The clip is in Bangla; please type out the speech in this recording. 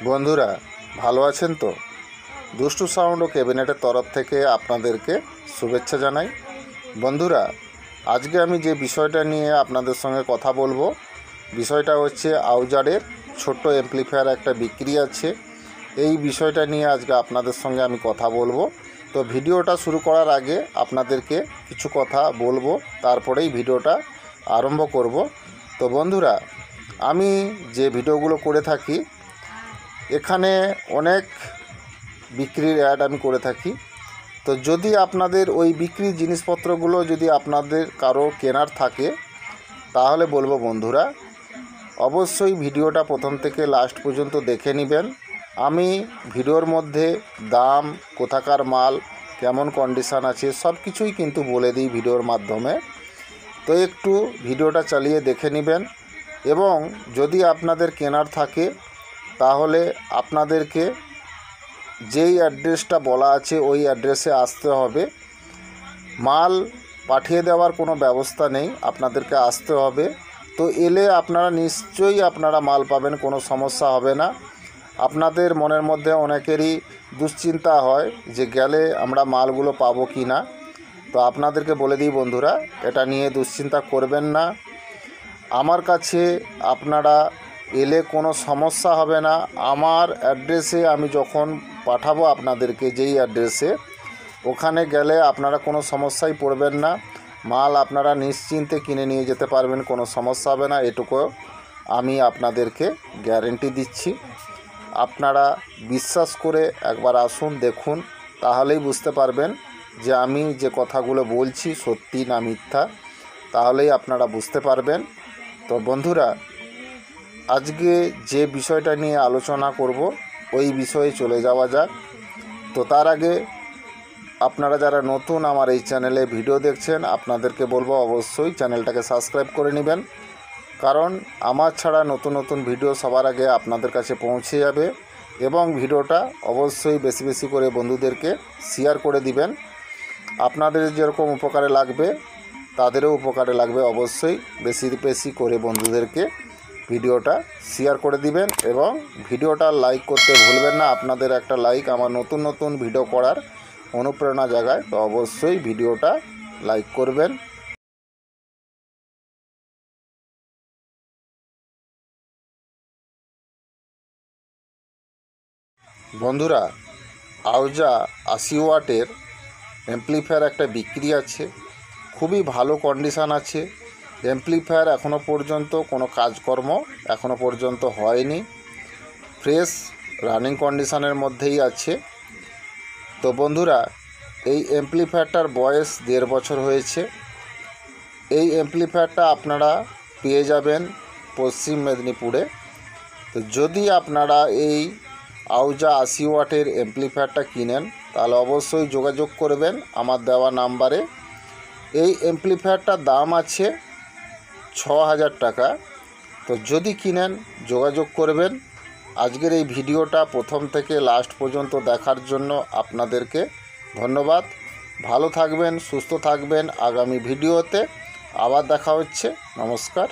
বন্ধুরা ভালো আছেন তো? দুষ্টু সাউন্ড ও ক্যাবিনেটের তরফ থেকে আপনাদেরকে শুভেচ্ছা জানাই। বন্ধুরা, আজকে আমি যে বিষয়টা নিয়ে আপনাদের সঙ্গে কথা বলবো, বিষয়টা হচ্ছে আউজারের ছোট্ট অ্যাম্প্লিফায়ার একটা বিক্রি আছে। এই বিষয়টা নিয়ে আজকে আপনাদের সঙ্গে আমি কথা বলবো। তো ভিডিওটা শুরু করার আগে আপনাদেরকে কিছু কথা বলবো, তারপরেই ভিডিওটা আরম্ভ করব। তো বন্ধুরা, আমি যে ভিডিওগুলো করে থাকি এখানে অনেক বিক্রির অ্যাড আমি করে থাকি। তো যদি আপনাদের ওই বিক্রির জিনিসপত্রগুলো যদি আপনাদের কারো কেনার থাকে, তাহলে বলবো বন্ধুরা অবশ্যই ভিডিওটা প্রথম থেকে লাস্ট পর্যন্ত দেখে নেবেন। আমি ভিডিওর মধ্যে দাম, কোথাকার মাল, কেমন কন্ডিশান আছে সব কিছুই কিন্তু বলে দিই ভিডিওর মাধ্যমে। তো একটু ভিডিওটা চালিয়ে দেখে নেবেন, এবং যদি আপনাদের কেনার থাকে তাহলে আপনাদেরকে যেই অ্যাড্রেসটা বলা আছে ওই অ্যাড্রেসে আসতে হবে। মাল পাঠিয়ে দেওয়ার কোনো ব্যবস্থা নেই, আপনাদেরকে আসতে হবে। তো এলে আপনারা নিশ্চয়ই মাল পাবেন, কোনো সমস্যা হবে না। আপনাদের মনের মধ্যে অনেকেরই দুশ্চিন্তা হয় যে গেলে আমরা মালগুলো পাবো কি না। তো আপনাদেরকে বলে দিই বন্ধুরা, এটা নিয়ে দুশ্চিন্তা করবেন না। আমার কাছে আপনারা এলে কোনো সমস্যা হবে না। আমার অ্যাড্রেসে আমি যখন পাঠাবো আপনাদেরকে, যেই অ্যাড্রেসে, ওখানে গেলে আপনারা কোনো সমস্যায় পড়বেন না। মাল আপনারা নিশ্চিন্তে কিনে নিয়ে যেতে পারবেন, কোনো সমস্যা হবে না, এটুকু আমি আপনাদেরকে গ্যারেন্টি দিচ্ছি। আপনারা বিশ্বাস করে একবার আসুন, দেখুন, তাহলেই বুঝতে পারবেন যে আমি যে কথাগুলো বলছি সত্যি না মিথ্যা, তাহলেই আপনারা বুঝতে পারবেন। তো বন্ধুরা, আজকে যে বিষয়টা নিয়ে আলোচনা করব ওই বিষয়ে চলে যাওয়া যাক। তো তার আগে আপনারা যারা নতুন আমার এই চ্যানেলে ভিডিও দেখছেন, আপনাদেরকে বলবো অবশ্যই চ্যানেলটাকে সাবস্ক্রাইব করে নেবেন, কারণ আমার ছাড়া নতুন নতুন ভিডিও সবার আগে আপনাদের কাছে পৌঁছে যাবে। এবং ভিডিওটা অবশ্যই বেশি বেশি করে বন্ধুদেরকে শেয়ার করে দিবেন। আপনাদের যেরকম উপকারে লাগবে তাদেরও উপকারে লাগবে। অবশ্যই বেশি বেশি করে বন্ধুদেরকে ভিডিওটা শেয়ার করে দিবেন, এবং ভিডিওটা লাইক করতে ভুলবেন না। আপনাদের একটা লাইক আমার নতুন নতুন ভিডিও করার অনুপ্রেরণা জাগায়। তো অবশ্যই ভিডিওটা লাইক করবেন। বন্ধুরা, আউজা 80 ওয়াটের অ্যাম্প্লিফায়ার একটা বিক্রি আছে, খুবই ভালো কন্ডিশান আছে। অ্যাম্প্লিফায়ার এখনও পর্যন্ত কোনো কাজকর্ম এখনও পর্যন্ত হয়নি, ফ্রেশ রানিং কন্ডিশানের মধ্যেই আছে। তো বন্ধুরা, এই অ্যাম্প্লিফায়ারটার বয়স 1.5 বছর হয়েছে। এই অ্যাম্প্লিফায়ারটা আপনারা পেয়ে যাবেন পশ্চিম মেদিনীপুরে। তো যদি আপনারা এই আউজা 80 ওয়াটের অ্যাম্প্লিফায়ারটা কিনেন, তাহলে অবশ্যই যোগাযোগ করবেন আমার দেওয়া নাম্বারে। এই অ্যাম্প্লিফায়ারটার দাম আছে 6,000 টাকা। তো যদি কিনেন যোগাযোগ করবেন। আজকের এই ভিডিওটা প্রথম থেকে লাস্ট পর্যন্ত দেখার জন্য আপনাদেরকে ধন্যবাদ। ভালো থাকবেন, সুস্থ থাকবেন। আগামী ভিডিওতে আবার দেখা হচ্ছে। নমস্কার।